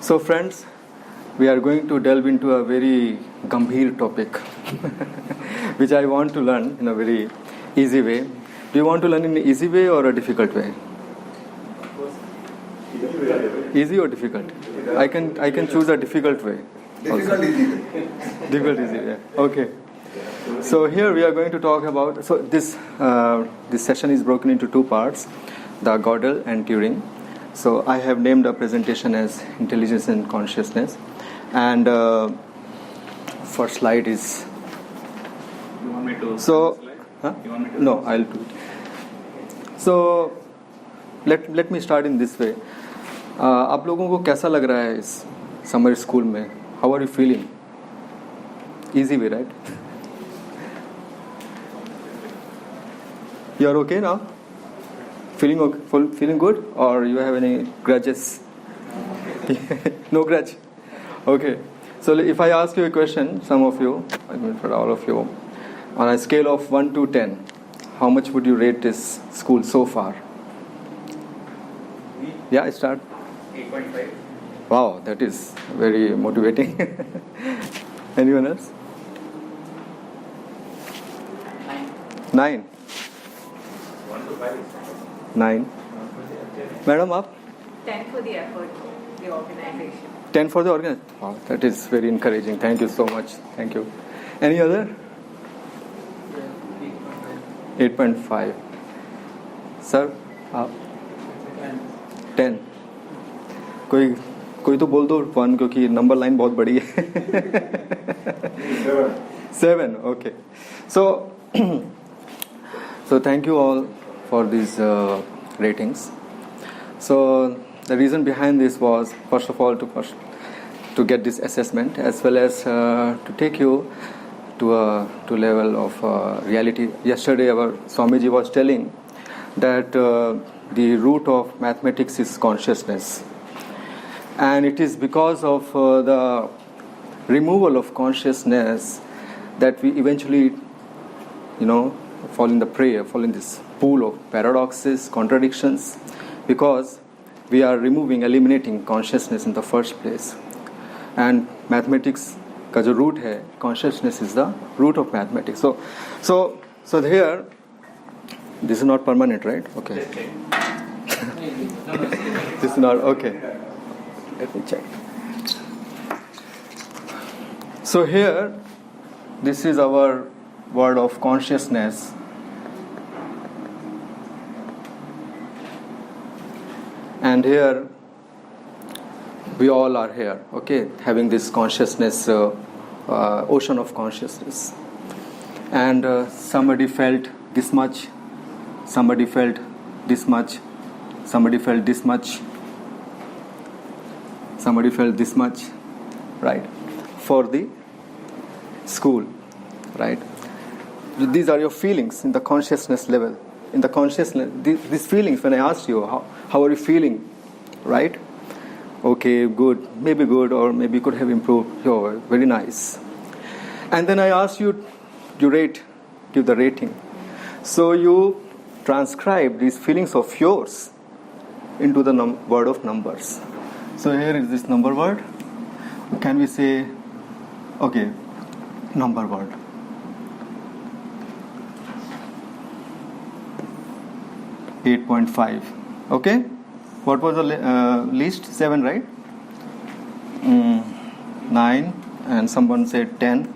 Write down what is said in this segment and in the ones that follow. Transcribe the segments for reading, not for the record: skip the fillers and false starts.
So friends, we are going to delve into a very gambhir topic which I want to learn in a very easy way. Do you want to learn in an easy way or a difficult way? Easy or difficult? I can choose a difficult way. Difficult, easy. Difficult, easy, yeah. Okay. So here we are going to talk about. So this session is broken into two parts: the Gödel and Turing. So I have named a presentation as Intelligence and Consciousness, and first slide is. You want me to? So, huh? You want me to? No, I'll do it. So let me start in this way. आप लोगों को कैसा लग रहा है इस summer school में? How are you feeling? Easy way, right? You are okay now? Feeling okay, feeling good, or you have any grudges? No grudge. Okay. So if I ask you a question, some of you, I mean for all of you, on a scale of 1 to 10, how much would you rate this school so far? Yeah, start. 8.5. Wow, that is very motivating. Anyone else? 9. 1 to 5. 9. Madam, up? 10 for the effort, the organization. 10 for the organ. Wow, that is very encouraging. Thank you so much. Thank you. Any other? 8.5. Sir, आप? 10. कोई तो बोल दो 1 क्योंकि number line बहुत बड़ी है. 7. Okay. So thank you all for these ratings. So the reason behind this was, first of all, to get this assessment, as well as to take you to level of reality. Yesterday our Swamiji was telling that the root of mathematics is consciousness, and it is because of the removal of consciousness that we eventually, fall in this pool of paradoxes, contradictions, because we are eliminating consciousness in the first place. And mathematics का जो root है, consciousness is the root of mathematics. So here, this is not permanent, right? Okay. This is not okay. Let me check. So here, this is our word of consciousness. And here, we all are here, okay, having this consciousness, ocean of consciousness. And somebody felt this much, somebody felt this much, somebody felt this much, somebody felt this much, right, for the school, right? These are your feelings in the consciousness level. In the consciousness, these feelings, when I asked you, how are you feeling, right? Okay, good, or maybe could have improved. Oh, very nice. And then I asked you to give the rating. So you transcribe these feelings of yours into the word of numbers. So here is this number word. Can we say, okay, number word. .5. Okay? What was the least? 7, right? 9, and someone said 10.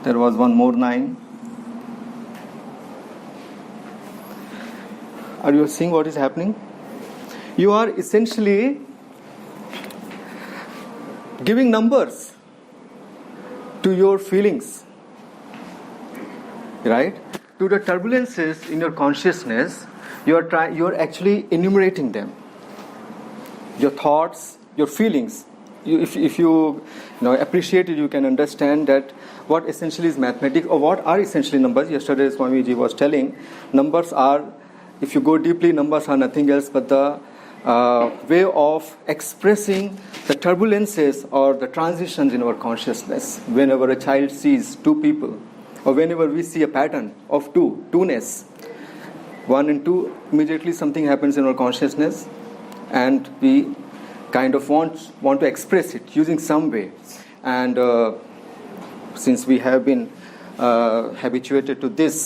There was one more 9. Are you seeing what is happening? You are essentially giving numbers to your feelings, right? To the turbulences in your consciousness, you are actually enumerating them. Your thoughts, your feelings. If you appreciate it, you can understand that what essentially is mathematics, or what are essentially numbers. Yesterday, Swamiji was telling, numbers are, if you go deeply, numbers are nothing else but the way of expressing the turbulences or the transitions in our consciousness. Whenever a child sees two people, or whenever we see a pattern of two-ness, 1 and 2, immediately something happens in our consciousness, and we kind of want to express it using some way. And since we have been habituated to this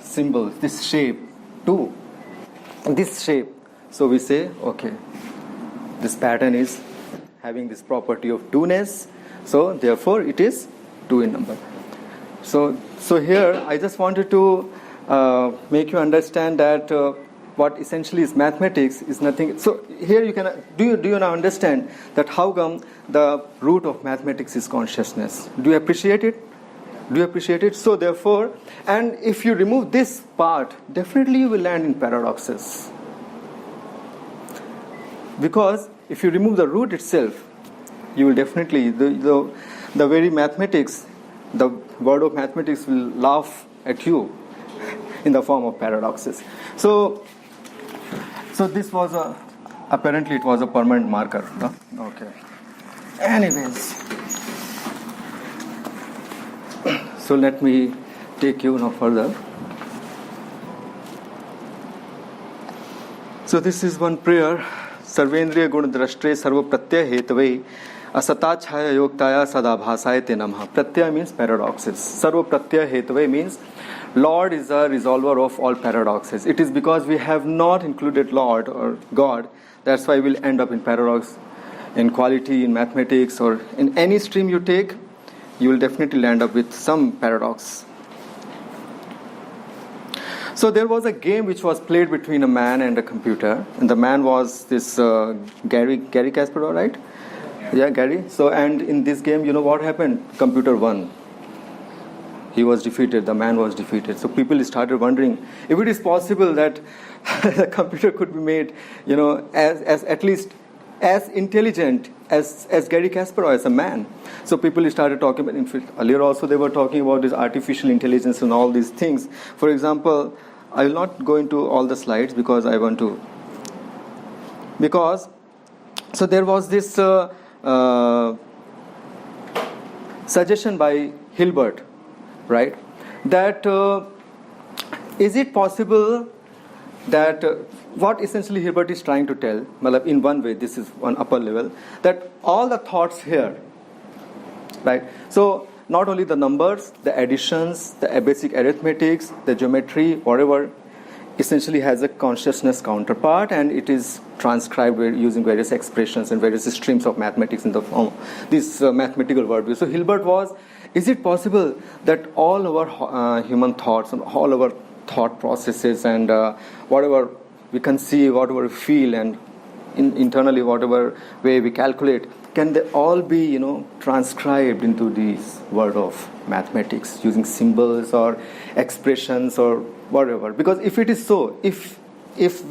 symbol, this shape too, this shape, so we say, okay, this pattern is having this property of 2-ness, so therefore it is 2 in number. So here I just wanted to make you understand that what essentially is mathematics is nothing. So here you can do you now understand that how come the root of mathematics is consciousness? Do you appreciate it? Do you appreciate it? So therefore, and if you remove this part, definitely you will land in paradoxes. Because if you remove the root itself, you will definitely the very mathematics, the word of mathematics will laugh at you in the form of paradoxes. So this was apparently it was a permanent marker. Huh? Okay. Anyways, so let me take you now further. So this is one prayer. Sarvendriya guna drashtre sarva pratyaya hetave asata chhaya yoktaya sadabhasaye te namah. Pratyaya means paradoxes. Sarva pratyaya hetave means Lord is the resolver of all paradoxes. It is because we have not included Lord or God, that's why we'll end up in paradox. In quality, in mathematics, or in any stream you take, you will definitely land up with some paradox. So there was a game which was played between a man and a computer, and the man was this Gary Kasparov, right? Yeah, Gary. So and in this game, you know what happened? Computer won. He was defeated. The man was defeated. So people started wondering if it is possible that the computer could be made, you know, as at least as intelligent as Gary Kasparov as a man. So people started talking about. In fact, earlier also they were talking about this artificial intelligence and all these things. For example, I will not go into all the slides because I want to. Because so there was this suggestion by Hilbert, right? That is it possible that what essentially Hilbert is trying to tell, in one way, this is one upper level, that all the thoughts here, right? So not only the numbers, the additions, the basic arithmetics, the geometry, whatever, essentially has a consciousness counterpart, and it is transcribed using various expressions and various streams of mathematics in the form this mathematical worldview. So Hilbert was, is it possible that all our human thoughts and all our thought processes and whatever we conceive, whatever we feel, and internally whatever way we calculate, can they all be, you know, transcribed into this world of mathematics using symbols or expressions or whatever? Because if it is so, if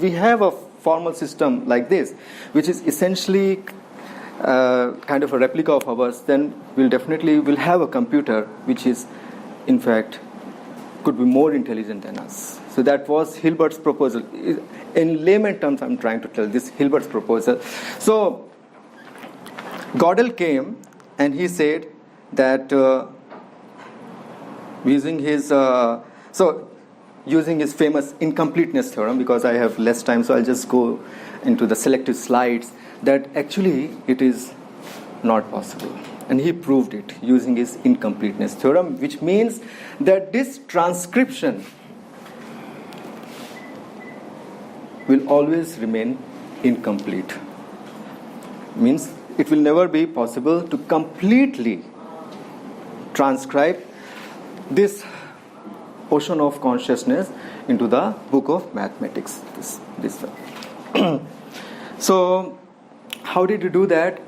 we have a formal system like this, which is essentially kind of a replica of ours, then we'll have a computer which is, in fact, could be more intelligent than us. So that was Hilbert's proposal. In layman terms, I'm trying to tell this Hilbert's proposal. So Gödel came and he said that using his famous incompleteness theorem, because I have less time, so I'll just go into the selective slides, that actually it is not possible. And he proved it using his incompleteness theorem, which means that this transcription will always remain incomplete. Means it will never be possible to completely transcribe this ocean of consciousness into the book of mathematics. This way. So, how did you do that?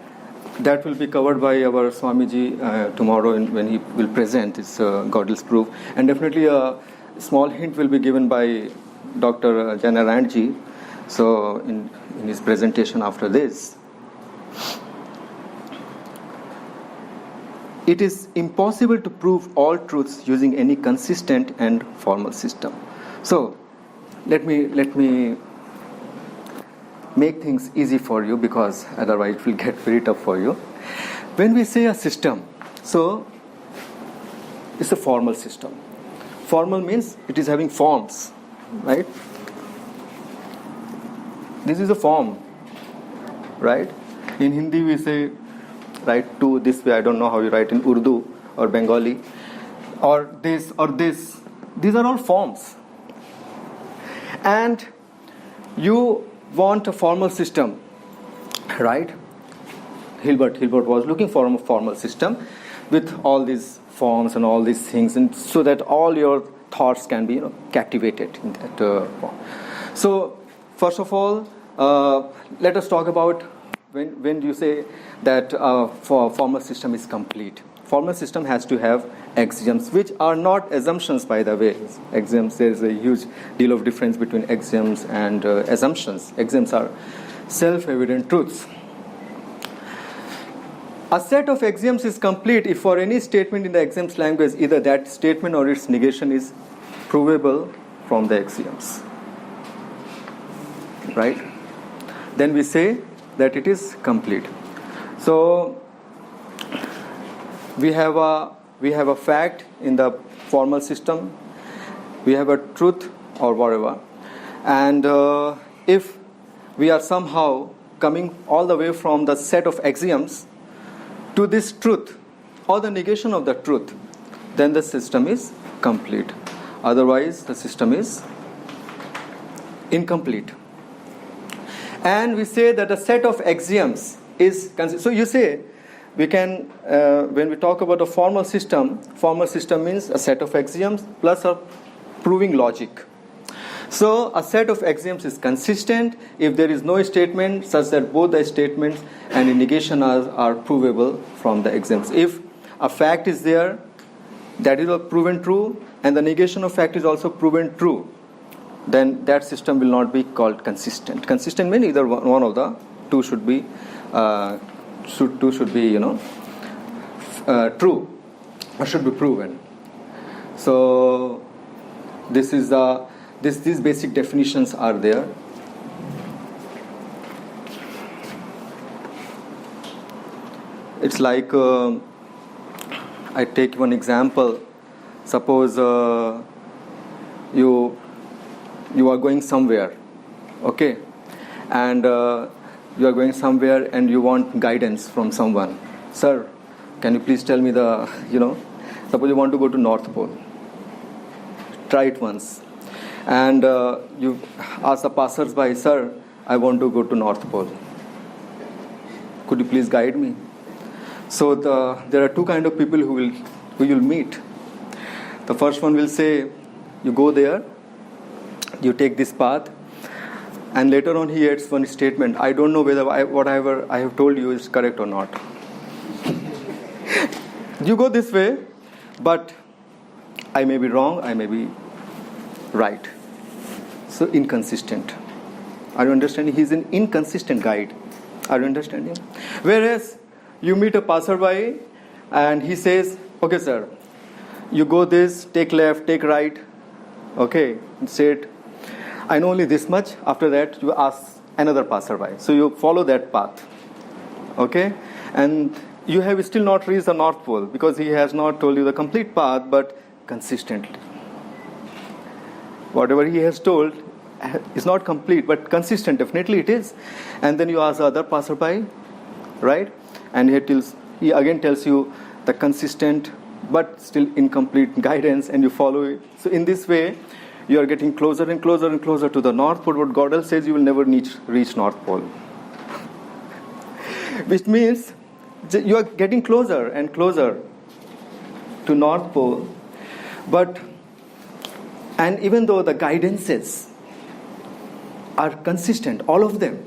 That will be covered by our Swamiji tomorrow when he will present this Gödel's proof. And definitely a small hint will be given by Dr. Janarandji. So in his presentation after this. It is impossible to prove all truths using any consistent and formal system. So let me make things easy for you, because otherwise it will get very tough for you. When we say a system, so it's a formal system. Formal means it is having forms, right? This is a form, right? In Hindi we say write to this way. I don't know how you write in Urdu or Bengali, or this or this. These are all forms. And you want a formal system, right? Hilbert was looking for a formal system with all these forms and all these things, and so that all your thoughts can be captivated in that form. So first of all, let us talk about when you say that formal system is complete. Formal system has to have axioms, which are not assumptions, by the way. Axioms, there is a huge deal of difference between axioms and assumptions. Axioms are self-evident truths. A set of axioms is complete if for any statement in the axioms language, either that statement or its negation is provable from the axioms. Right? Then we say that it is complete. So we have a fact in the formal system. We have a truth or whatever. And if we are somehow coming all the way from the set of axioms to this truth or the negation of the truth, then the system is complete. Otherwise, the system is incomplete. And we say that a set of axioms is so you say we can when we talk about a formal system means a set of axioms plus a proving logic. So a set of axioms is consistent if there is no statement such that both the statements and the negation are provable from the axioms. If a fact is there that is proven true and the negation of fact is also proven true, then that system will not be called consistent. Consistent means either one of the two should be true or should be proven. So this is these basic definitions are there. It's like I take one example. Suppose you are going somewhere, okay, and you are going somewhere and you want guidance from someone. Sir, can you please tell me suppose you want to go to North Pole. Try it once. And you ask the passers-by, sir, I want to go to North Pole. Could you please guide me? So there are two kind of people who you'll meet. The first one will say, you go there, you take this path, and later on he adds one statement, I don't know whether whatever I have told you is correct or not. You go this way, but I may be wrong, I may be right. So inconsistent. Are you understanding? He's an inconsistent guide. Are you understanding? Whereas you meet a passerby and he says, okay sir, you go this, take left, take right. Okay, say it. I know only this much. After that, you ask another passerby. So you follow that path. Okay? And you have still not reached the North Pole because he has not told you the complete path, but consistently. Whatever he has told is not complete, but consistent. Definitely it is. And then you ask the other passerby, right? And he again tells you the consistent but still incomplete guidance, and you follow it. So in this way, you are getting closer and closer and closer to the North Pole. What Gödel says, you will never reach North Pole. Which means you are getting closer and closer to North Pole. And even though the guidances are consistent, all of them,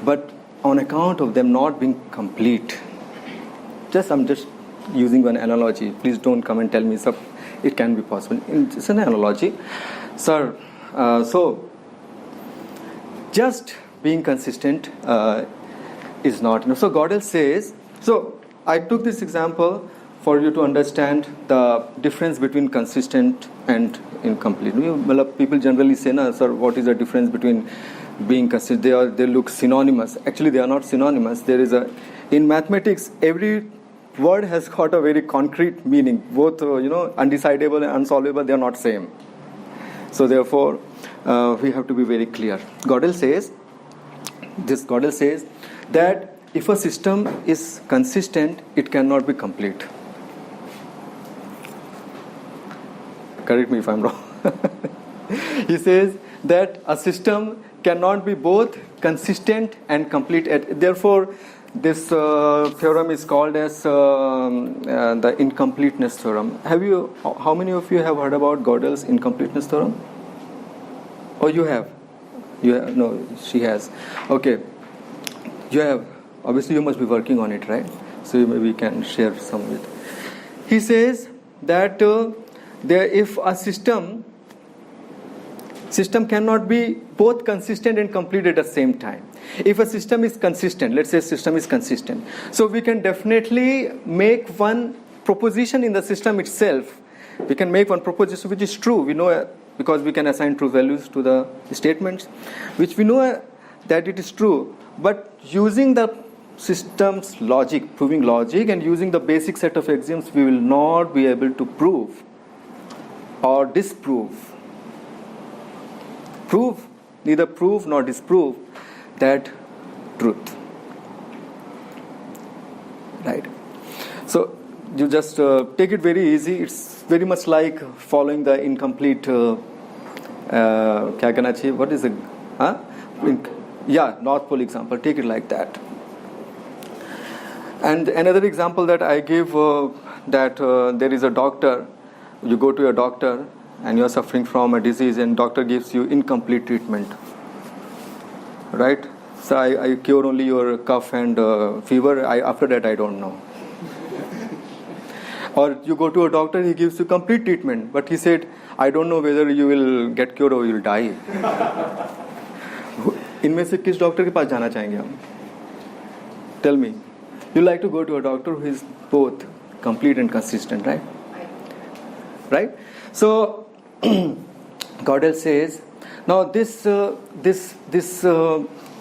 but on account of them not being complete, I'm just using one analogy. Please don't come and tell me it can be possible. It's an analogy. Sir, so just being consistent is not enough. So Gödel says, so I took this example for you to understand the difference between consistent and incomplete. People generally say, sir, what is the difference between being consistent? They look synonymous. Actually, they are not synonymous. In mathematics, every word has got a very concrete meaning. Both, undecidable and unsolvable, they are not same. So therefore, we have to be very clear. Gödel says that if a system is consistent, it cannot be complete. Correct me if I'm wrong. He says that a system cannot be both consistent and complete. Therefore, this theorem is called as the incompleteness theorem. How many of you have heard about Gödel's incompleteness theorem? Oh, you have? No, she has. Okay. You have. Obviously, you must be working on it, right? So maybe we can share some with. He says that if a system cannot be both consistent and complete at the same time. If a system is consistent, let's say system is consistent, so we can definitely make one proposition in the system itself. We can make one proposition which is true. We know because we can assign true values to the statements, which we know that it is true. But using the system's logic, proving logic, and using the basic set of axioms, we will not be able to prove or disprove. Neither prove nor disprove that truth. Right? So you just take it very easy. It's very much like following the incomplete. Kya karna chahiye? What is it? North Pole example. Take it like that. And another example that I give that there is a doctor. You go to a doctor and you are suffering from a disease, and doctor gives you incomplete treatment. Right? So I cure only your cough and fever. After that, I don't know. Or you go to a doctor, he gives you complete treatment, but he said, I don't know whether you will get cured or you will die. इनमें से किस doctor के पास जाना चाहेंगे हम? Tell me. You like to go to a doctor who is both complete and consistent, right? Right? So Gödel says, now this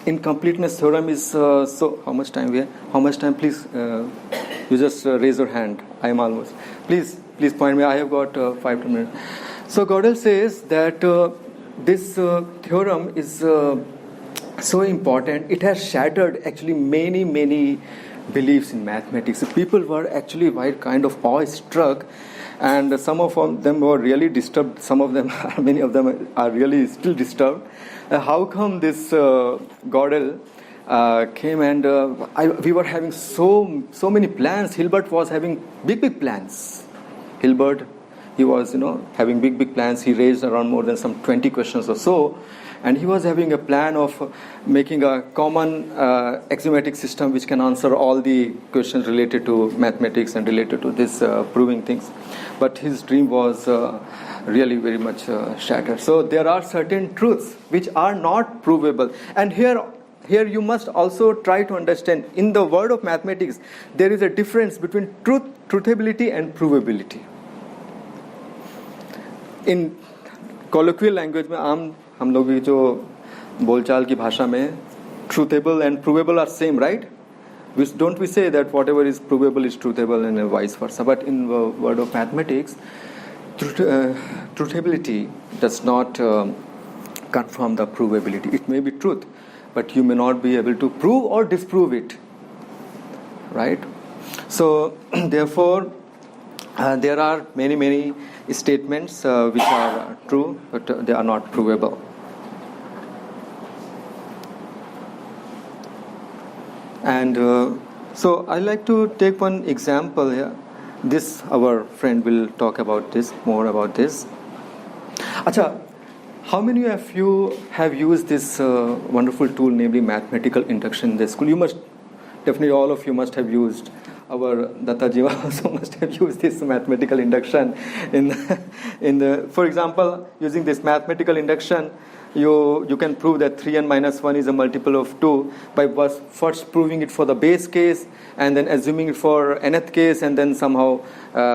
incompleteness theorem is so. How much time we have? How much time? Please, you just raise your hand. I am almost. Please point me. I have got 5 minutes. So Gödel says that this theorem is so important. It has shattered actually many beliefs in mathematics. So people were actually kind of awe-struck, and some of them were really disturbed. Many of them are really still disturbed. How come this Gödel came and we were having so many plans. Hilbert was having big plans. Hilbert, he was having big plans. He raised around more than some 20 questions or so. And he was having a plan of making a common axiomatic system which can answer all the questions related to mathematics and related to this proving things. But his dream was really very much shattered. So there are certain truths which are not provable. And here you must also try to understand, in the world of mathematics, there is a difference between truthability and provability. In colloquial language में हम लोग की जो बोलचाल की भाषा में truthable and provable are same, right? Don't we say that whatever is provable is truthable and vice versa? But in the world of mathematics, truthability does not confirm the provability. It may be truth, but you may not be able to prove or disprove it, right? So therefore, there are many statements which are true, but they are not provable. And so I like to take one example here. Our friend will talk about more about this. Acha, how many of you have used this wonderful tool, namely mathematical induction in the school? You must, definitely all of you must have used. Our Dattaji also must have used this mathematical induction for example, using this mathematical induction, you can prove that 3n minus 1 is a multiple of 2 by first proving it for the base case and then assuming it for nth case, and then somehow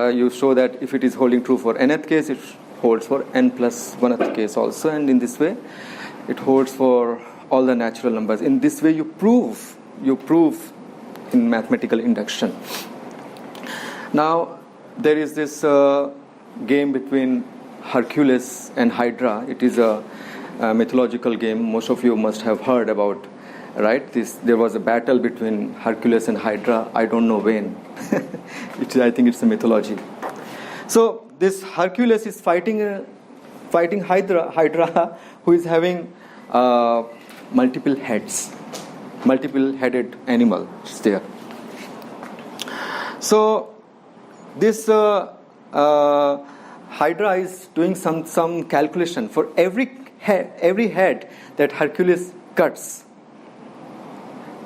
you show that if it is holding true for nth case, it holds for n plus 1th case also, and in this way it holds for all the natural numbers. In this way you prove in mathematical induction. Now there is this game between Hercules and Hydra. It is a mythological game. Most of you must have heard about right? There was a battle between Hercules and Hydra. I don't know when. I think it's a mythology. So this Hercules is fighting Hydra, who is having multiple heads, multiple-headed animal is there. So this Hydra is doing some calculation for every head that Hercules cuts.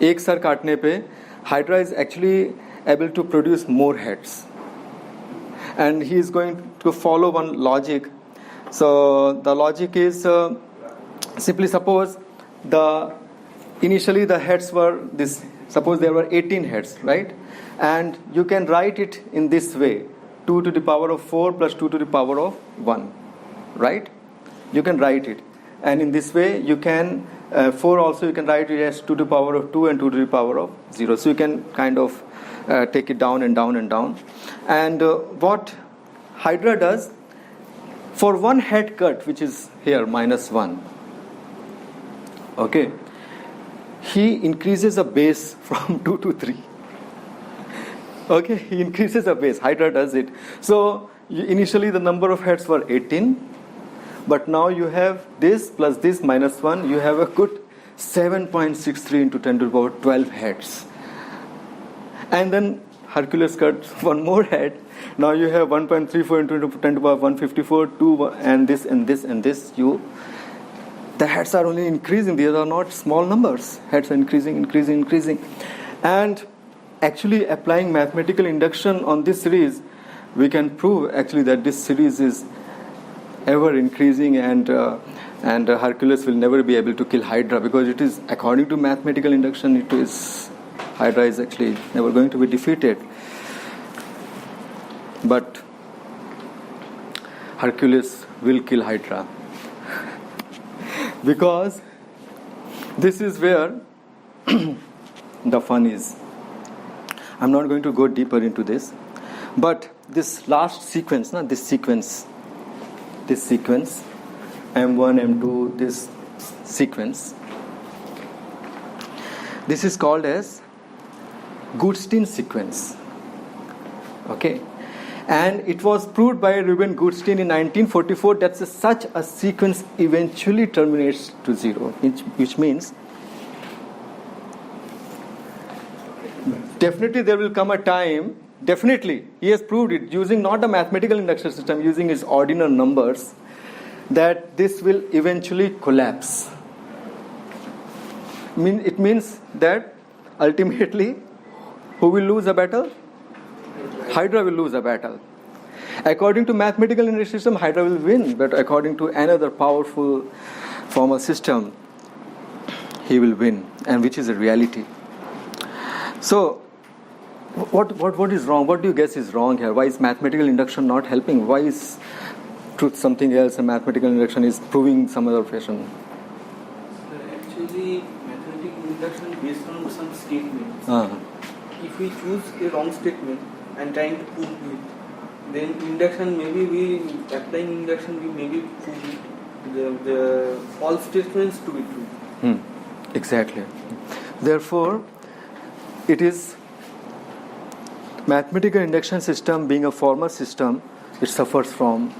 एक sir काटने पे Hydra is actually able to produce more heads, and he is going to follow one logic. So the logic is simply suppose initially the heads were this. Suppose there were 18 heads, right? And you can write it in this way: 2 to the power of 4 plus 2 to the power of 1, right? You can write it, and in this way you can 4 also you can write it as 2 to the power of 2 and 2 to the power of 0. So you can kind of take it down and down and down. And what Hydra does, for one head cut, which is here -1, okay, he increases a base from 2 to 3. Okay, he increases a base. Hydra does it. So initially the number of heads were 18, but now you have this plus this -1. You have a good 7.63 into 10 to the power 12 heads. And then Hercules cuts one more head. Now you have 1.34 into 10 to the power 154, 2, and this and this and this. The heads are only increasing. These are not small numbers. Heads are increasing. And actually applying mathematical induction on this series, we can prove actually that this series is ever increasing, and Hercules will never be able to kill Hydra, because it is, according to mathematical induction, Hydra is actually never going to be defeated. But Hercules will kill Hydra. Because this is where the fun is. I'm not going to go deeper into this, but this last sequence, this sequence, M1, M2, this sequence, this is called as Goodstein sequence. Okay, and it was proved by Reuben Goodstein in 1944 that such a sequence eventually terminates to 0, which means definitely there will come a time, definitely, he has proved it using not a mathematical induction system, using his ordinal numbers, that this will eventually collapse. It means that ultimately, who will lose a battle? Hydra will lose a battle. According to mathematical induction system, Hydra will win, but according to another powerful formal system, he will win, and which is a reality. So, what is wrong? What do you guess is wrong here? Why is mathematical induction not helping? Why is truth something else and mathematical induction is proving some other fashion? Actually, mathematical induction is based on some statements. If we choose a wrong statement and trying to prove it, then induction, applying induction, we maybe prove the false statements to be true. Exactly. Therefore, it is mathematical induction system being a formal system, it suffers from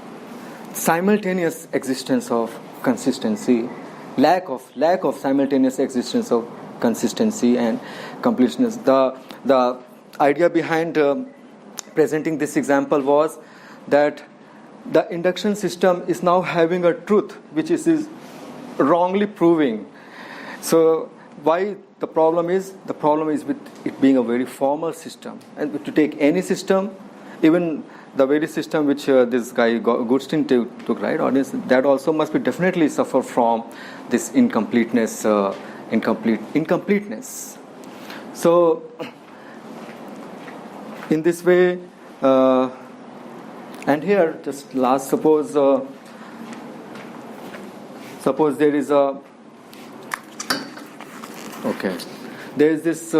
simultaneous existence of consistency, lack of simultaneous existence of consistency and completeness. The idea behind presenting this example was that the induction system is now having a truth which is wrongly proving. So why the problem is? The problem is with it being a very formal system. And to take any system, even the very system which this guy Goodstein took, right? That also must be definitely suffer from this incompleteness. So, in this way, and here, just last, suppose there is there is this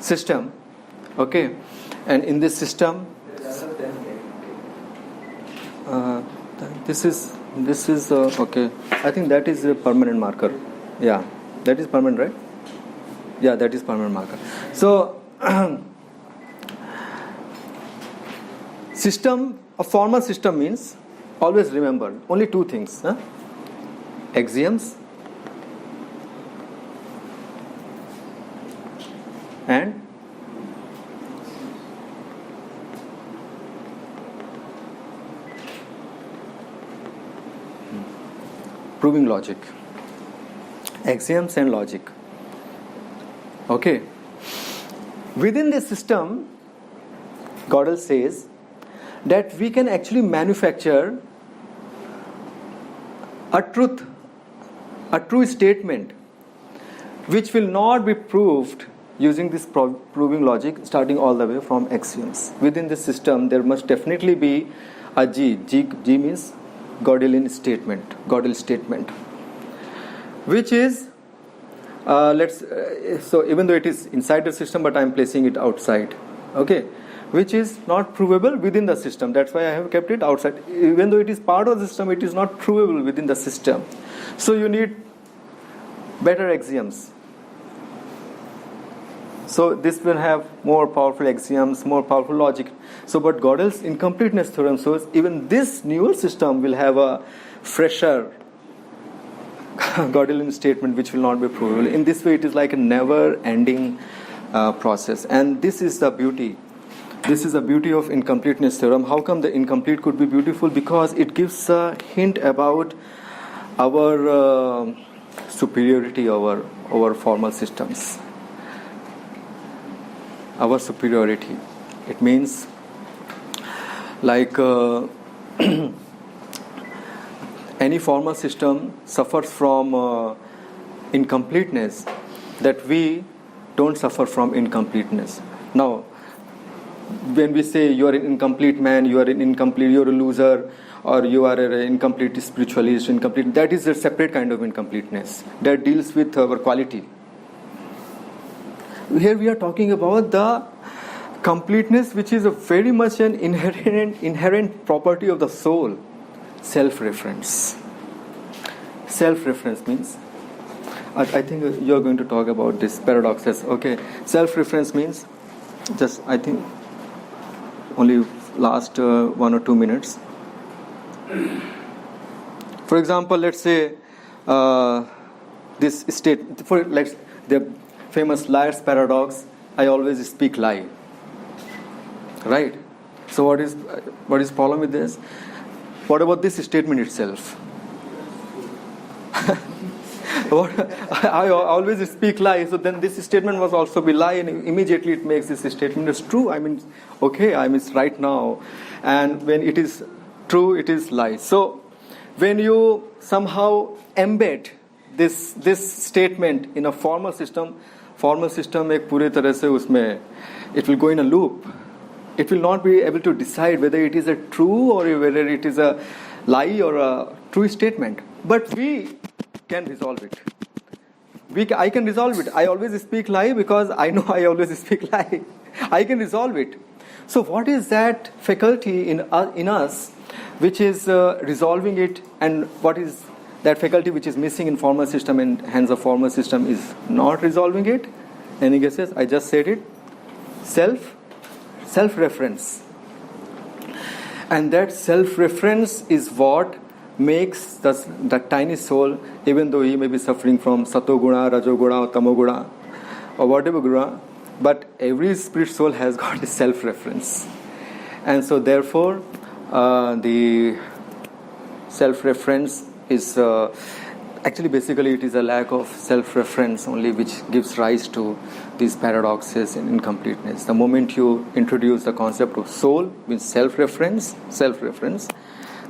system, okay, and in this system, this is okay. I think that is a permanent marker. Yeah, that is permanent, right? Yeah, that is permanent marker. So, system, a formal system means, always remember, only two things. Axioms and proving logic. Axioms and logic. Okay. Within this system, Gödel says that we can actually manufacture a true statement which will not be proved using this proving logic, starting all the way from axioms. Within this system, there must definitely be a G. G means Gödelian statement, Gödel statement, which is so even though it is inside the system, but I am placing it outside. Okay, which is not provable within the system. That's why I have kept it outside. Even though it is part of the system, it is not provable within the system. So you need better axioms. So this will have more powerful axioms, more powerful logic. So but Gödel's incompleteness theorem shows even this newer system will have a fresher Gödelian statement which will not be provable. In this way, it is like a never-ending process. And this is the beauty. This is the beauty of incompleteness theorem. How come the incomplete could be beautiful? Because it gives a hint about our superiority over formal systems. Our superiority. It means like any formal system suffers from incompleteness, that we don't suffer from incompleteness. Now, when we say you are an incomplete man, you are a loser, or you are an incomplete spiritualist, incomplete, that is a separate kind of incompleteness that deals with our quality. Here we are talking about the completeness which is a very much an inherent property of the soul. Self-reference. Self-reference means, I think you are going to talk about this paradoxes. Okay, self-reference means, just I think only last 1 or 2 minutes. For example, let's say this state, for like the famous liar's paradox, I always speak lie. Right? So what is problem with this? What about this statement itself? I always speak lie, so then this statement must also be lie, and immediately it makes this statement as true. I mean, okay, I mean it's right now, and when it is true, it is lie. So when you somehow embed this statement in a formal system एक पूरे तरह से उसमें it will go in a loop. It will not be able to decide whether it is a true or whether it is a lie or a true statement. But we can resolve it. I can resolve it. I always speak lie because I know I always speak lie. I can resolve it. So what is that faculty in us which is resolving it, and what is that faculty which is missing in formal system, and hence the formal system is not resolving it? Any guesses? I just said it. Self-reference. And that self-reference is what makes the tiny soul, even though he may be suffering from satoguna, rajoguna, or tamoguna, or whatever guna, but every spirit soul has got a self-reference. And so therefore, the self-reference is actually basically it is a lack of self-reference only which gives rise to these paradoxes and incompleteness. The moment you introduce the concept of soul with self-reference,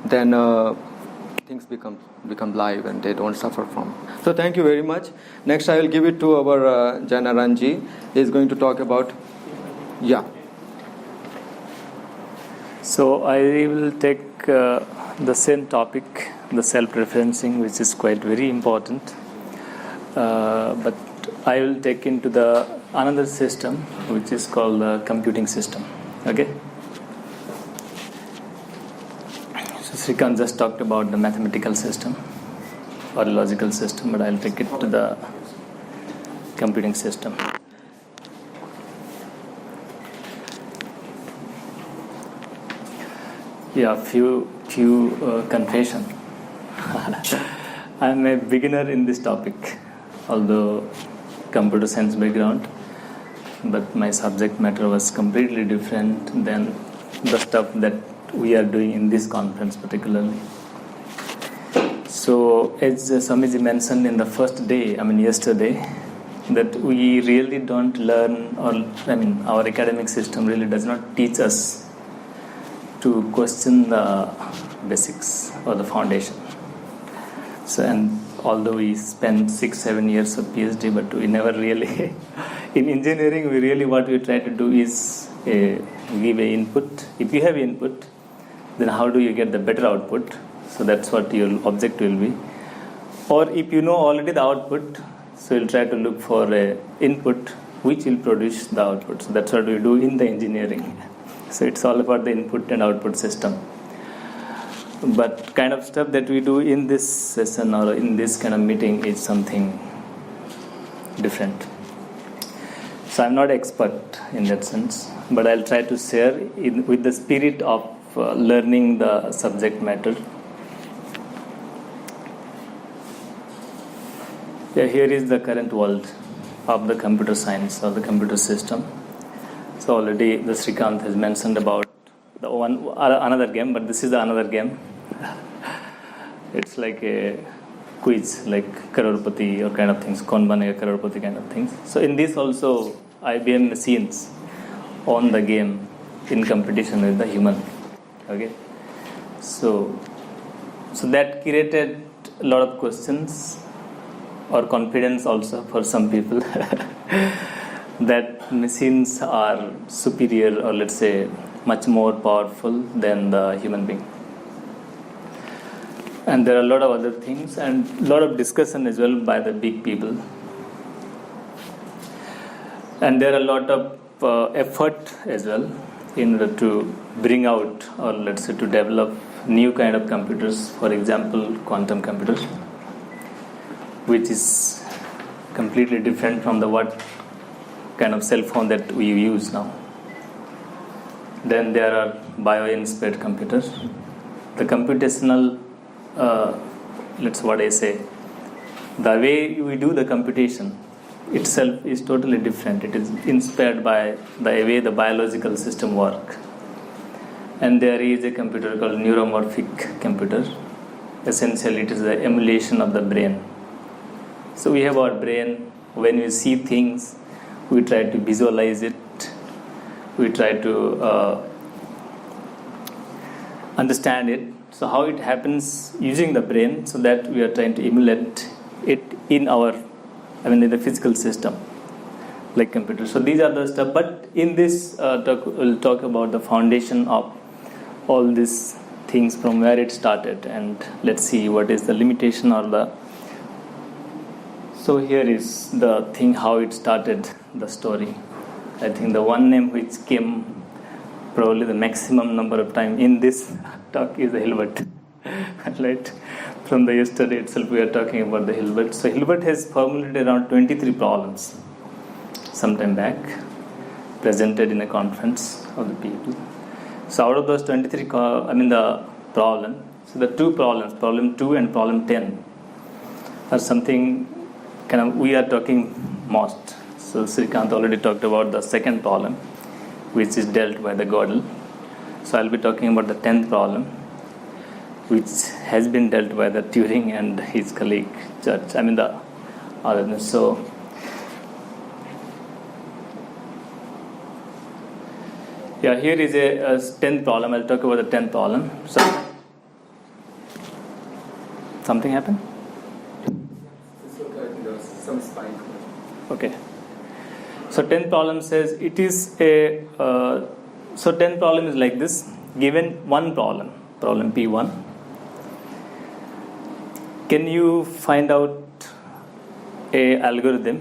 then things become live and they don't suffer from. So thank you very much. Next I will give it to our Janaranji. He is going to talk about So I will take the same topic, the self-referencing, which is quite very important. But I will take into the another system, which is called the computing system. Okay. So Srikanth just talked about the mathematical system or logical system, but I'll take it to the computing system. Yeah, few confession. I'm a beginner in this topic, although computer science background, but my subject matter was completely different than the stuff that we are doing in this conference particularly. So as Swamiji mentioned in the first day, yesterday, that we really don't learn, our academic system really does not teach us to question the basics or the foundation. So, and although we spent 6-7 years of PhD, but we never really, in engineering, what we try to do is give a input. If you have input, then how do you get the better output? So that's what your object will be. Or if you know already the output, so you'll try to look for a input which will produce the output. So that's what we do in the engineering. So it's all about the input and output system. But kind of stuff that we do in this session or in this kind of meeting is something different. So I'm not expert in that sense, but I'll try to share with the spirit of learning the subject matter. Yeah, here is the current world of the computer science or the computer system. So already the Srikanth has mentioned about the another game, but this is another game. It's like a quiz, like Crorepati or kind of things, Kaun Banega Crorepati kind of things. So in this also IBM machines on the game in competition with the human. Okay, so that created a lot of questions or confidence also for some people that machines are superior or let's say much more powerful than the human being. And there are a lot of other things and a lot of discussion as well by the big people. And there are a lot of effort as well in order to bring out or let's say to develop new kind of computers, for example quantum computers, which is completely different from the what kind of cell phone that we use now. Then there are bio-inspired computers. The computational, the way we do the computation itself is totally different. It is inspired by the way the biological system work. And there is a computer called neuromorphic computer. Essentially, it is the emulation of the brain. So we have our brain. When we see things, we try to visualize it. We try to understand it. So how it happens using the brain, so that we are trying to emulate it in our, in the physical system, like computers. So these are the stuff. But in this talk, we'll talk about the foundation of all these things from where it started, and let's see what is the limitation or the. So here is the thing how it started, the story. I think the one name which came probably the maximum number of time in this talk is the Hilbert. Right? From the yesterday itself we are talking about the Hilbert. So Hilbert has formulated around 23 problems sometime back, presented in a conference of the people. So out of those 23, the problem, so the two problems, problem 2 and problem 10, are something we are talking most. So Srikanth already talked about the second problem, which is dealt by the Gödel. So I'll be talking about the 10th problem, which has been dealt by the Turing and his colleague Church. The other. So yeah, here is a 10th problem. I'll talk about the 10th problem. So something happened? Some spike. Okay. So 10th problem says it is a. So 10th problem is like this. Given one problem P1, can you find out a algorithm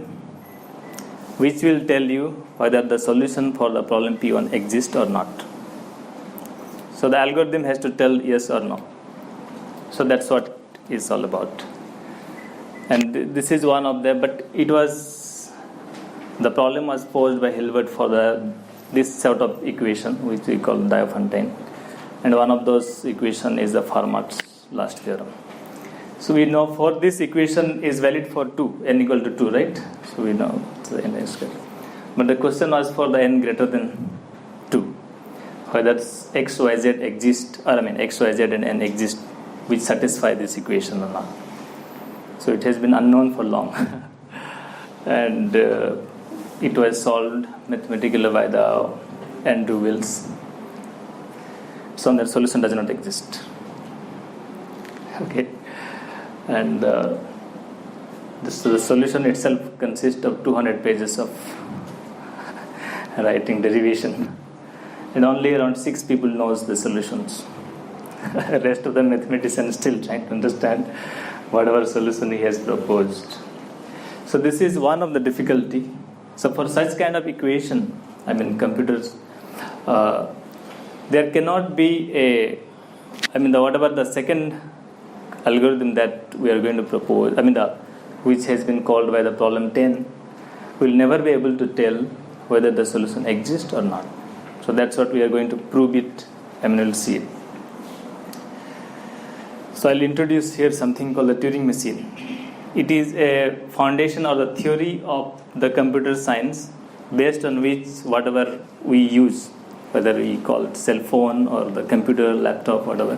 which will tell you whether the solution for the problem P1 exists or not? So the algorithm has to tell yes or no. So that's what it's all about. And this is one of them, but it was the problem was posed by Hilbert for this sort of equation, which we call Diophantine. And one of those equation is the Fermat's last theorem. So we know for this equation is valid for 2, n equal to 2, right? So we know the n is square. But the question was for the n greater than 2, whether x, y, z exist, or x, y, z and n exist, which satisfy this equation or not. So it has been unknown for long. And it was solved mathematically by the Andrew Wiles. So that solution does not exist. Okay. And the solution itself consists of 200 pages of writing derivation, and only around 6 people knows the solutions. Rest of the mathematicians still trying to understand whatever solution he has proposed. So this is one of the difficulty. So for such kind of equation, computers, there cannot be whatever the second algorithm that we are going to propose, which has been called by the problem 10, will never be able to tell whether the solution exists or not. So that's what we are going to prove it, we'll see it. So I'll introduce here something called the Turing machine. It is a foundation or the theory of the computer science based on which whatever we use, whether we call it cell phone or the computer, laptop, whatever.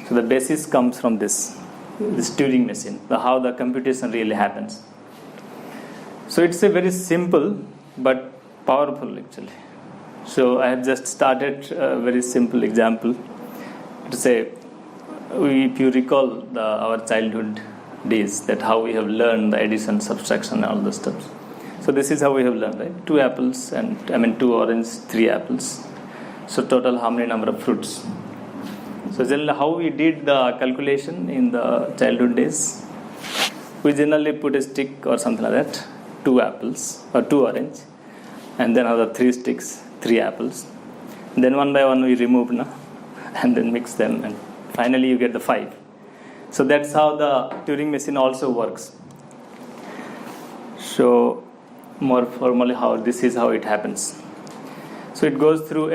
So the basis comes from this Turing machine, how the computation really happens. So it's a very simple but powerful actually. So I have just started a very simple example to say, if you recall our childhood days, that how we have learned the addition, subtraction, and all those stuff. So this is how we have learned, right? 2 apples and 2 oranges, 3 apples. So total how many number of fruits? So generally how we did the calculation in the childhood days, we generally put a stick or something like that, 2 apples or 2 orange, and then other 3 sticks, 3 apples. And then one by one we remove, and then mix them, and finally you get the 5. So that's how the Turing machine also works. So more formally this is how it happens. So it goes through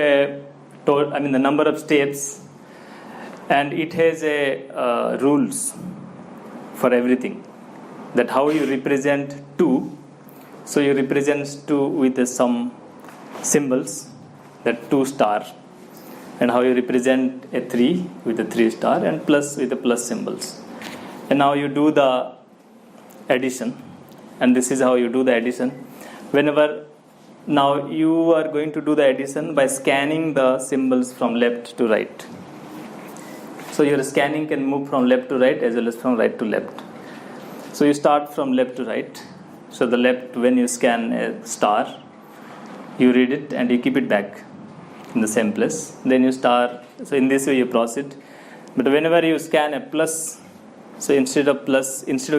the number of steps, and it has rules for everything. That how you represent 2. So you represent 2 with some symbols, that 2 star. And how you represent a 3 with a 3 star and plus with the plus symbols. And now you do the addition. And this is how you do the addition. Now you are going to do the addition by scanning the symbols from left to right. So your scanning can move from left to right as well as from right to left. So you start from left to right. So the left, when you scan a star, you read it and you keep it back in the same place. Then you start, so in this way you proceed. But whenever you scan a plus, so instead of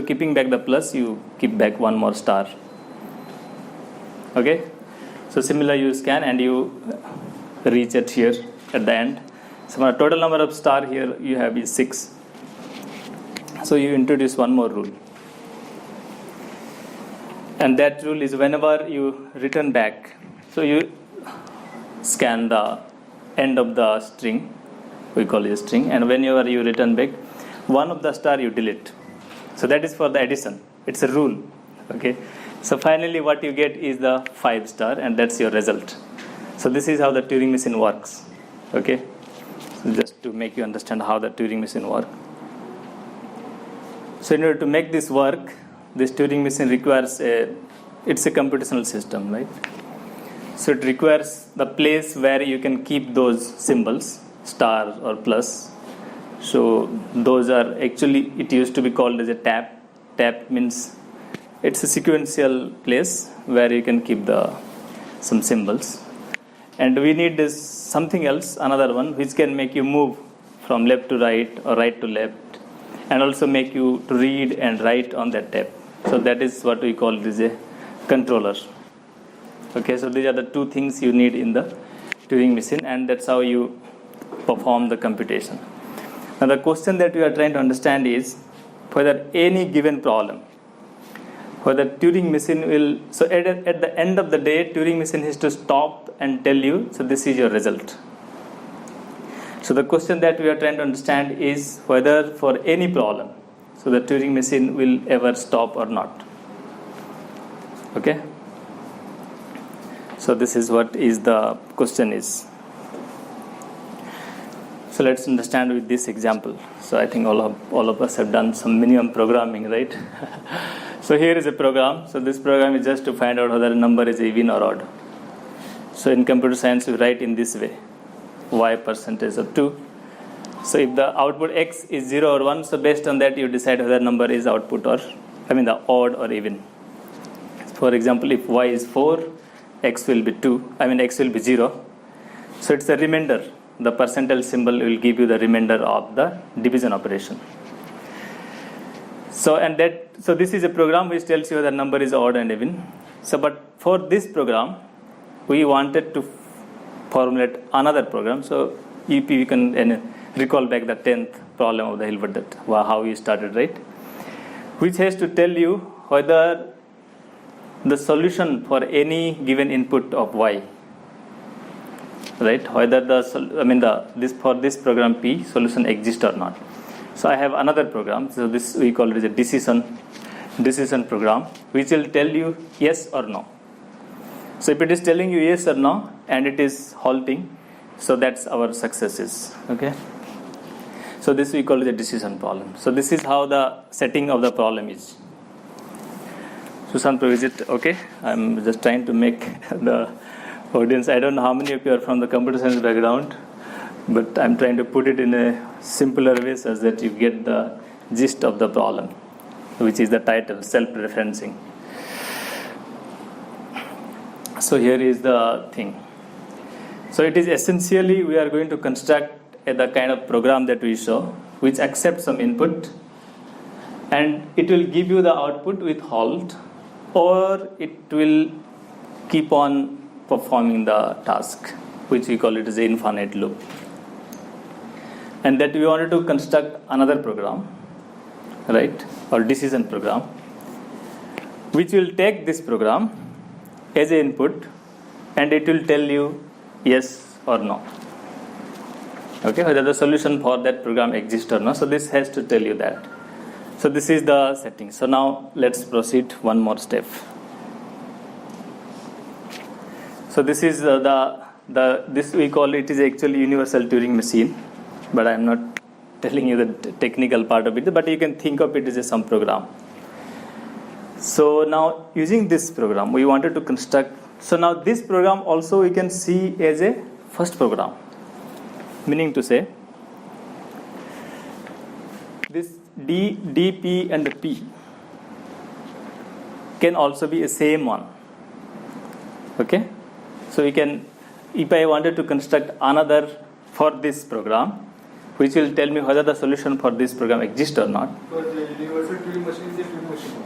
keeping back the plus, you keep back one more star. Okay? So similar you scan and you reach it here at the end. So the total number of star here you have is 6. So you introduce one more rule. And that rule is whenever you return back, so you scan the end of the string, we call it a string, and whenever you return back, one of the star you delete. So that is for the addition. It's a rule. Okay. So finally what you get is the 5 star, and that's your result. So this is how the Turing machine works. Okay. So just to make you understand how the Turing machine works. So in order to make this work, this Turing machine requires it's a computational system, right? So it requires the place where you can keep those symbols, star or plus. So those are actually, it used to be called as a tap. Tap means it's a sequential place where you can keep some symbols. And we need something else, another one, which can make you move from left to right or right to left, and also make you to read and write on that tap. So that is what we call this a controller. Okay, so these are the 2 things you need in the Turing machine, and that's how you perform the computation. Now the question that we are trying to understand is whether any given problem, whether Turing machine will, so at the end of the day, Turing machine has to stop and tell you, so this is your result. So the question that we are trying to understand is whether for any problem, so the Turing machine will ever stop or not. Okay? So this is what is the question is. So let's understand with this example. So I think all of us have done some minimum programming, right? So here is a program. So this program is just to find out whether a number is even or odd. So in computer science, we write in this way: y percentage of 2. So if the output x is 0 or 1, so based on that you decide whether number is output or, the odd or even. For example, if y is 4, x will be 2, x will be 0. So it's a remainder. The percentage symbol will give you the remainder of the division operation. So this is a program which tells you whether number is odd and even. So but for this program, we wanted to formulate another program. So if you can recall back the 10th problem of the Hilbert, that how we started, right? Which has to tell you whether the solution for any given input of y, right? Whether for this program P solution exists or not. So I have another program. So this we call it as a decision program, which will tell you yes or no. So if it is telling you yes or no and it is halting, so that's our successes. Okay. So this we call it a decision problem. So this is how the setting of the problem is. Sushant, is it okay? I'm just trying to make the audience. I don't know how many of you are from the computer science background, but I'm trying to put it in a simpler way so that you get the gist of the problem, which is the title, self-referencing. So here is the thing. So it is essentially we are going to construct the kind of program that we saw, which accepts some input and it will give you the output with halt, or it will keep on performing the task, which we call it as an infinite loop. And that we wanted to construct another program, right, or decision program, which will take this program as an input and it will tell you yes or no. Okay, whether the solution for that program exists or not. So this has to tell you that. So this is the setting. So now let's proceed one more step. So this is this we call it is actually universal Turing machine, but I am not telling you the technical part of it, but you can think of it as some program. So now using this program, we wanted to construct. So now this program also we can see as a first program, meaning to say this D, P and P can also be a same one. Okay, so we can, if I wanted to construct another for this program, which will tell me whether the solution for this program exists or not. But the universal Turing machine is a Turing machine.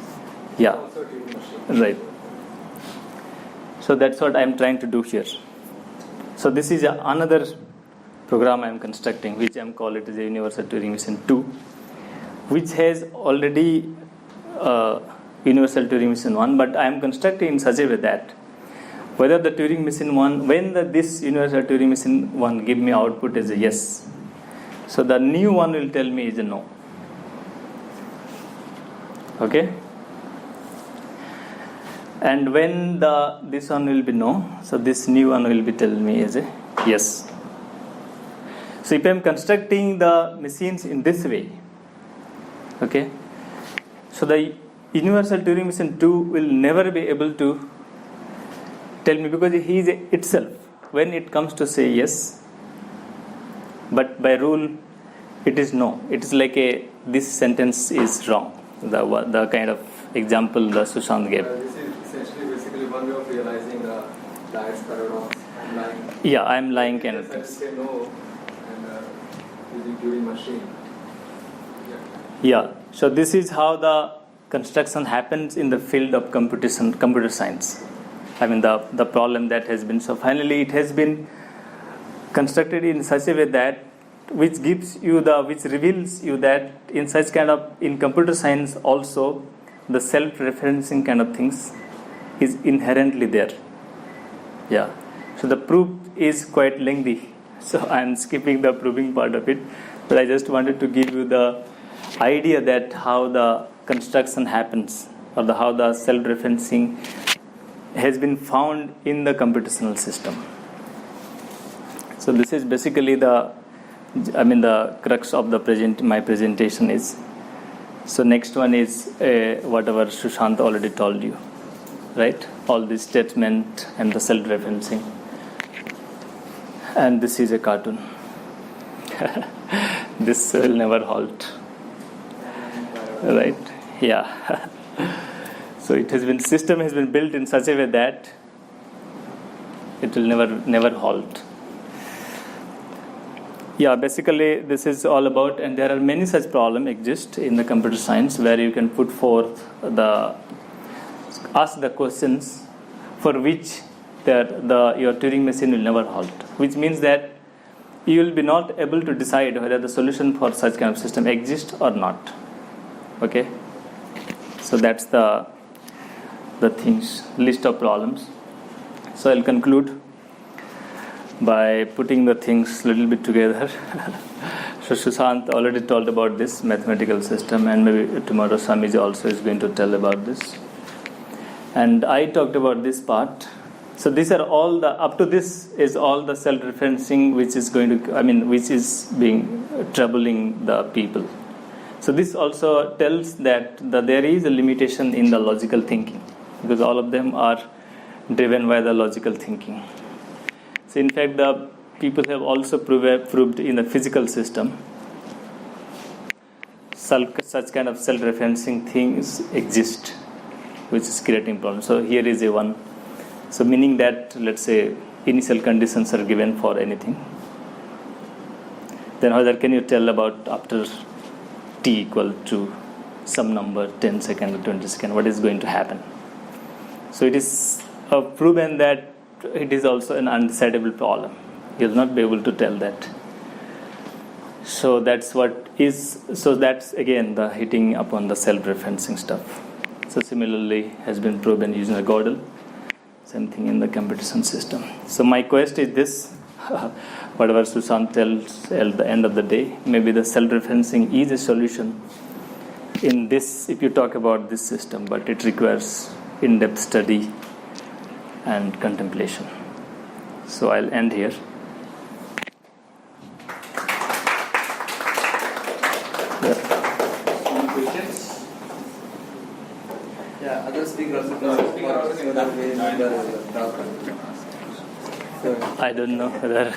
Yeah, Also Turing machine. right. So that's what I am trying to do here. So this is another program I am constructing, which I am call it as a universal Turing machine 2, which has already universal Turing machine 1, but I am constructing in such a way that whether the Turing machine 1, when this universal Turing machine 1 give me output as a yes, so the new one will tell me is a no. Okay. And when this one will be no, so this new one will be telling me as a yes. So if I am constructing the machines in this way, okay, so the universal Turing machine 2 will never be able to tell me, because he is itself, when it comes to say yes, but by rule it is no. It is like this sentence is wrong. The kind of example the Sushant gave. This is essentially basically one way of realizing the Liar's paradox. I'm lying. Yeah, I am lying kind of Yes, I things. say no, and using Turing machine. Yeah. So this is how the construction happens in the field of computer science. The problem that has been, so finally it has been constructed in such a way that which reveals you that in such kind of, in computer science also, the self-referencing kind of things is inherently there. Yeah. So the proof is quite lengthy. So I am skipping the proving part of it, but I just wanted to give you the idea that how the construction happens, or how the self-referencing has been found in the computational system. So this is basically the crux of my presentation is. So next one is whatever Sushant already told you, right? All this statement and the self-referencing. And this is a cartoon. This will never halt. Right? Yeah. So system has been built in such a way that it will never halt. Yeah, basically this is all about, and there are many such problems exist in the computer science where you can put forth ask the questions for which your Turing machine will never halt, which means that you will be not able to decide whether the solution for such kind of system exists or not. Okay, so that's the list of problems. So I'll conclude by putting the things a little bit together. So Sushant already told about this mathematical system, and maybe tomorrow Samiji also is going to tell about this. And I talked about this part. So these are all up to this is all the self-referencing which is being troubling the people. So this also tells that there is a limitation in the logical thinking, because all of them are driven by the logical thinking. So in fact, the people have also proved in the physical system such kind of self-referencing things exist, which is creating problems. So here is a one. So meaning that, let's say, initial conditions are given for anything. Then whether can you tell about after t equal to some number, 10 seconds or 20 seconds, what is going to happen? So it is proven that it is also an undecidable problem. You will not be able to tell that. So that's again the hitting upon the self-referencing stuff. So similarly has been proven using a Gödel. Same thing in the computation system. So my quest is this, whatever Sushant tells at the end of the day, maybe the self-referencing is a solution in this, if you talk about this system, but it requires in-depth study and contemplation. So I'll end here. Any questions? Yeah, other speakers. I don't know whether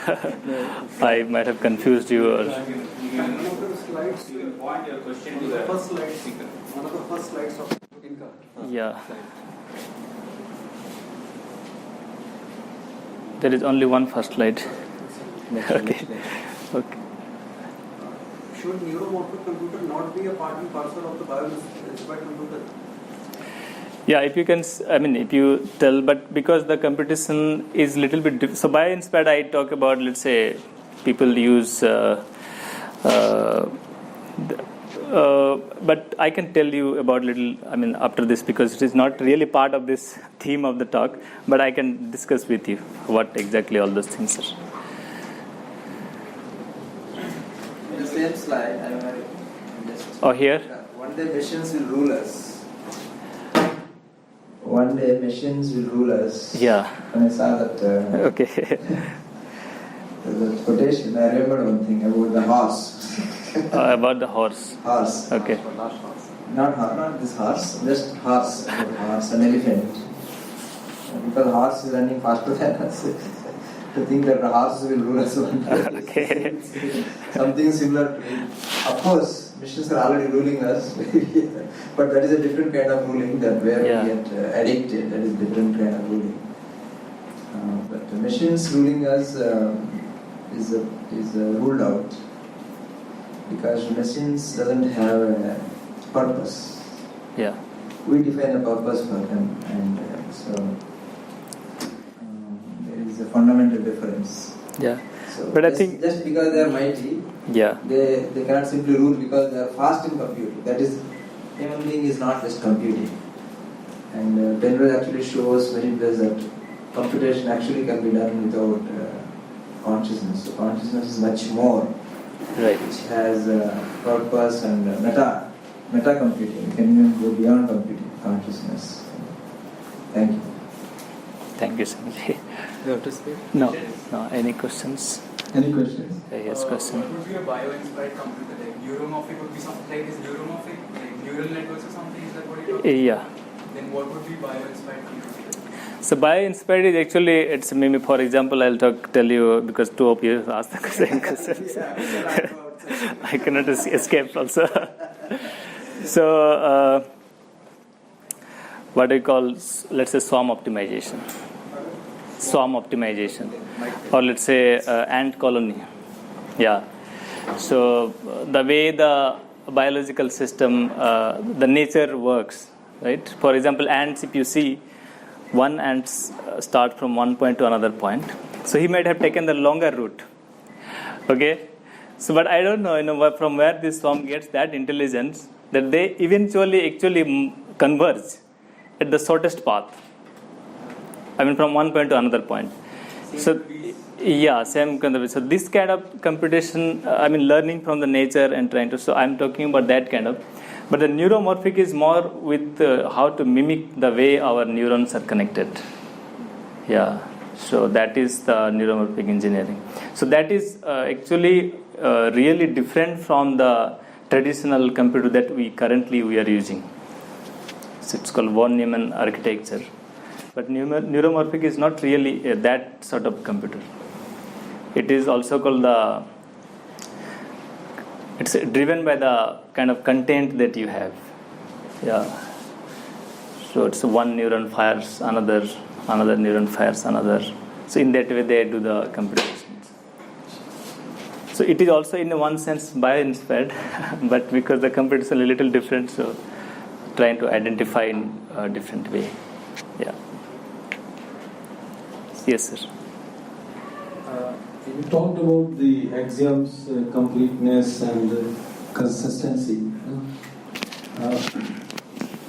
I might have confused you or. You can point your question to the First slide. speaker. One of the first slides of Inca. Yeah. There is only one first slide. Okay. Okay. Should neuromorphic computer not be a part and parcel of the bio-inspired computer? Yeah, if you can, if you tell, but because the computation is little bit different. So bio-inspired, I talk about, let's say, people use, but I can tell you about after this, because it is not really part of this theme of the talk, but I can discuss with you what exactly all those things are. In the same slide, Oh, here? one day machines will rule us. One day machines will rule us. Yeah. When I saw that Okay. the quotation, I remember one thing about the horse. About the horse. Horse. Okay. Not this horse, just horse. Horse, an elephant. Because horse is running faster than us. To think that the horse will rule us one day. Okay. Something similar to it. Of course, machines are already ruling us. But that is a different kind of ruling than where we get addicted. That is different kind of ruling. But the machines ruling us is ruled out, because machines doesn't have a purpose. Yeah. We define a purpose for them, and so there is a fundamental difference. Yeah. So But I think just because they are mighty, yeah. they cannot simply rule because they are fast in computing. That is human being is not just computing. And Penrose actually shows very well that computation actually can be done without consciousness. So consciousness is much more, Right. which has purpose and meta computing. You can even go beyond computing, consciousness. Thank you. Thank you, Sanjay. You have to speak? No. Any questions? Any questions? Yes, question. What would be a bio-inspired computer? Like neuromorphic would be something like this neuromorphic, like neural networks or something. Is that what you're talking Yeah. about? Then what would be bio-inspired computer? So bio-inspired is actually, it's maybe, for example, I'll tell you, because two of you asked the same questions. I cannot escape also. So, what do you call, let's say, swarm optimization. Or let's say ant colony. Yeah. So the way the biological system, the nature works, right? For example, ants, if you see, one ant start from one point to another point. So he might have taken the longer route. Okay? So, but I don't know, from where this swarm gets that intelligence that they eventually actually converge at the shortest path. I mean, from one point to another point. So, yeah, same kind of. So, this kind of computation, learning from the nature and trying to. So, I'm talking about that kind of. But the neuromorphic is more with how to mimic the way our neurons are connected. Yeah. So, that is the neuromorphic engineering. So, that is actually really different from the traditional computer that we are using. So, it's called von Neumann architecture. But neuromorphic is not really that sort of computer. It is also called it's driven by the kind of content that you have. Yeah. So it's one neuron fires another neuron fires another. So in that way they do the computations. So it is also in one sense bio-inspired, but because the computation is a little different, so trying to identify in a different way. Yeah. Yes, sir. You talked about the axioms, completeness and consistency.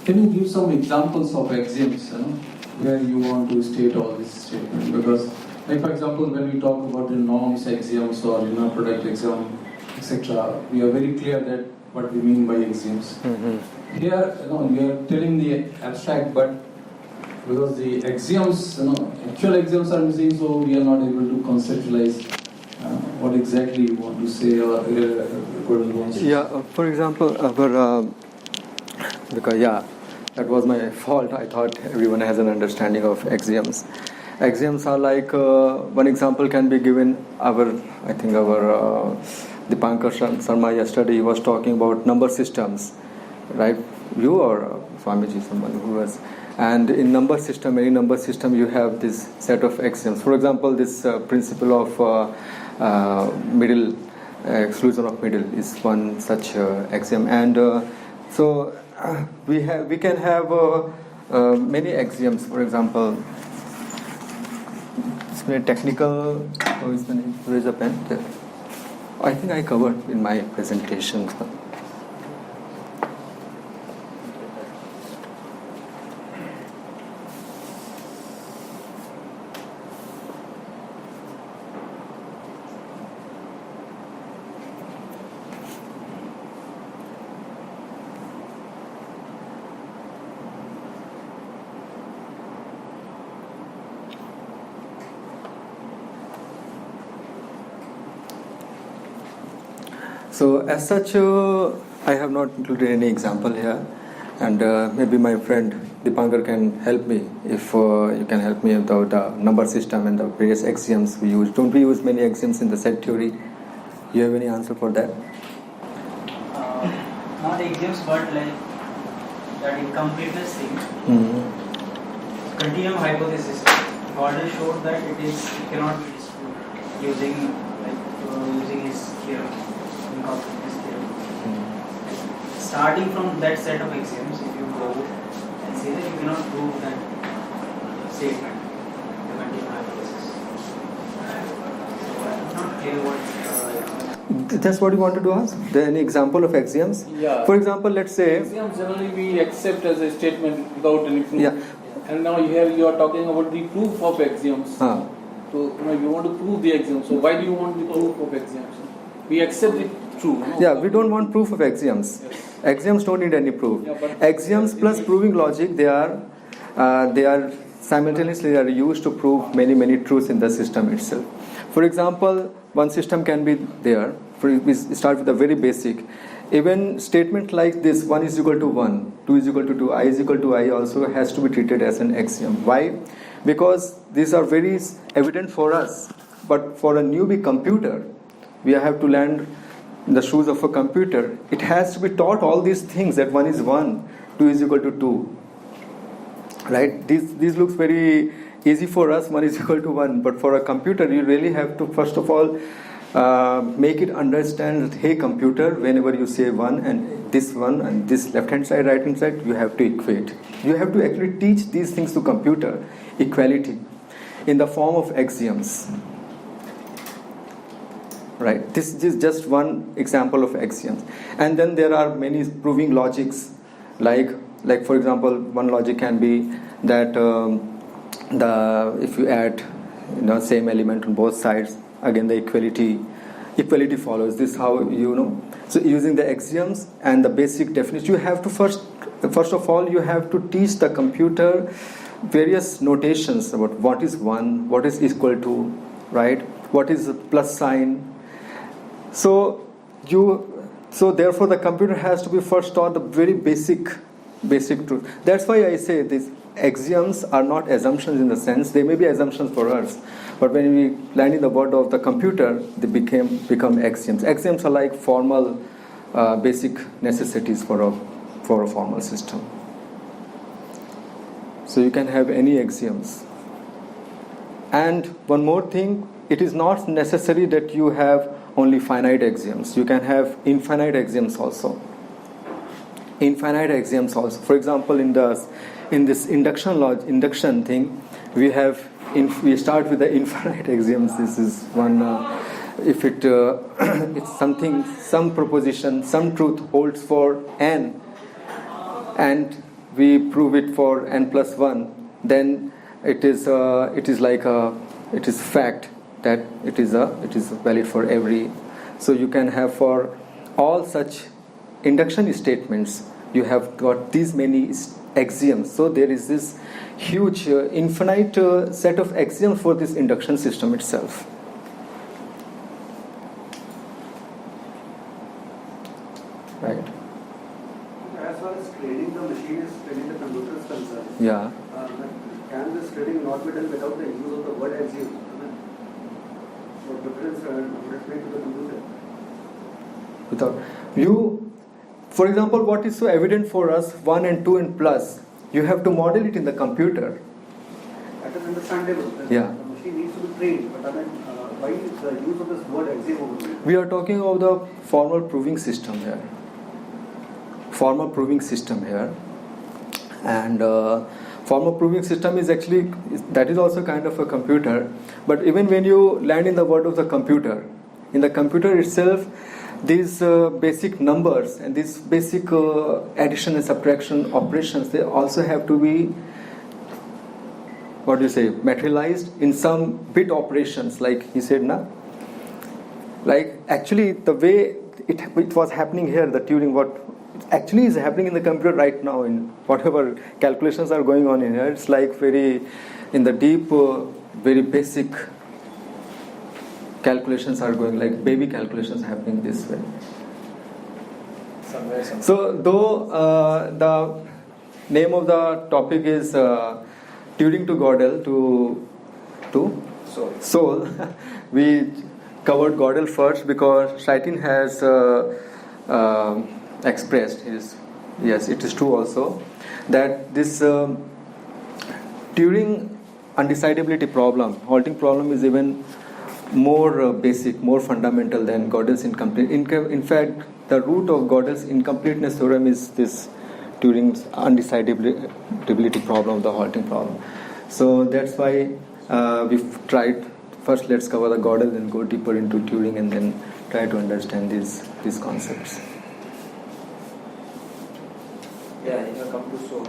Can you give some examples of axioms where you want to state all this statement? Because, like for example, when we talk about the norms axioms or inner product axiom, etc., we are very clear that what we mean by axioms. Mm-hmm. Here, we are telling the abstract, but because the axioms, actual axioms are missing, so we are not able to conceptualize what exactly you want to say or what you want to say. Yeah, for example, because that was my fault. I thought everyone has an understanding of axioms. Axioms are like, one example can be given, Dipankar Sharma yesterday, he was talking about number systems, right? You or Swamiji, someone who was. And in number system, any number system, you have this set of axioms. For example, this principle of middle, exclusion of middle is one such axiom. And so we can have many axioms. For example, it's very technical. How is the name? Where is the pen? There. I think I covered in my presentation. So as such, I have not included any example here, and maybe my friend Dipankar can help me if you can help me about the number system and the various axioms we use. Don't we use many axioms in the set theory? You have any answer for that? Not axioms, but like that incompleteness thing. Mm-hmm. Continuum hypothesis. Gordon showed that it cannot be disproved using his theorem. Starting from that set of axioms, if you go and see that you cannot prove that statement, the continuum hypothesis. So I'm not clear what That's what you wanted to ask? There any example of axioms? Yeah. For example, let's say. Axioms generally we accept as a statement without any proof. Yeah. And now here you are talking about the proof of axioms. Ah. So you want to prove the axiom. So why do you want the proof of axioms? We accept it true. No? Yeah, we don't want proof of axioms. Yes. Axioms don't need any proof. Yeah, but Axioms plus proving logic, they are simultaneously are used to prove many truths in the system itself. For example, one system can be there. We start with a very basic. Even statement like this, 1 is equal to 1, 2 is equal to 2, I is equal to I also has to be treated as an axiom. Why? Because these are very evident for us. But for a newbie computer, we have to land in the shoes of a computer. It has to be taught all these things, that 1 is 1, 2 is equal to 2. Right? These looks very easy for us, 1 is equal to 1. But for a computer, you really have to, first of all, make it understand that, hey computer, whenever you say 1 and this left hand side, right hand side, you have to equate. You have to actually teach these things to computer, equality, in the form of axioms. Right? This is just one example of axioms. And then there are many proving logics, like for example, one logic can be that if you add same element on both sides, again the equality follows. This is how so using the axioms and the basic definition, you have to first of all you have to teach the computer various notations about what is 1, what is equal to, right, what is a plus sign. So therefore the computer has to be first taught the very basic truth. That's why I say these axioms are not assumptions in the sense, they may be assumptions for us, but when we land in the world of the computer, they become axioms. Axioms are like formal basic necessities for a formal system. So you can have any axioms. And one more thing, it is not necessary that you have only finite axioms. You can have infinite axioms also. For example, in this induction thing, we start with the infinite axioms. This is one. If it's something, some proposition, some truth holds for n, and we prove it for n plus 1, then it is fact that it is valid for every. So you can have for all such induction statements, you have got these many axioms. So there is this huge infinite set of axioms for this induction system itself. Right. As far as training the machine is, training the computer is concerned, Yeah. can this training not be done without the use of the word axiom? What difference would it make to the computer? For example, what is so evident for us, 1 and 2 and plus, you have to model it in the computer. That is understandable. Yeah. The machine needs to be trained, but why is the use of this word axiom over there? We are talking about the formal proving system here. And formal proving system is actually, that is also kind of a computer. But even when you land in the world of the computer, in the computer itself, these basic numbers and these basic addition and subtraction operations, they also have to be, materialized in some bit operations, like he said, na? Like actually the way it was happening here, the Turing, what actually is happening in the computer right now, in whatever calculations are going on in here, it's like very in the deep, very basic calculations are going, like baby calculations happening this way. So though the name of the topic is Turing to Gödel to Soul, we covered Gödel first because Schreitin has expressed yes, it is true also, that this Turing undecidability problem, halting problem, is even more basic, more fundamental than Gödel's incomplete. In fact, the root of Gödel's incompleteness theorem is this Turing's undecidability problem, the halting problem. So that's why we've tried first let's cover the Gödel, then go deeper into Turing, and then try to understand these concepts. Yeah, you have come to soul,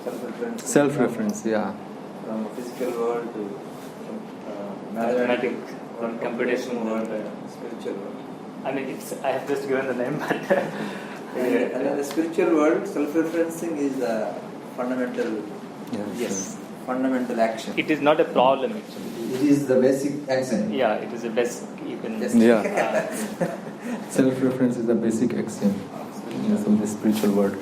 self-reference. Self-reference, yeah. From physical world to Mathematic, from computational world, spiritual world. I mean, I have just given the name, but And in the spiritual world, self-referencing is a fundamental, yes, fundamental action. it is not a problem actually. It is the basic action. Yeah, it is the best you can. Yes. Yeah. Self-reference is the basic axiom of the spiritual world.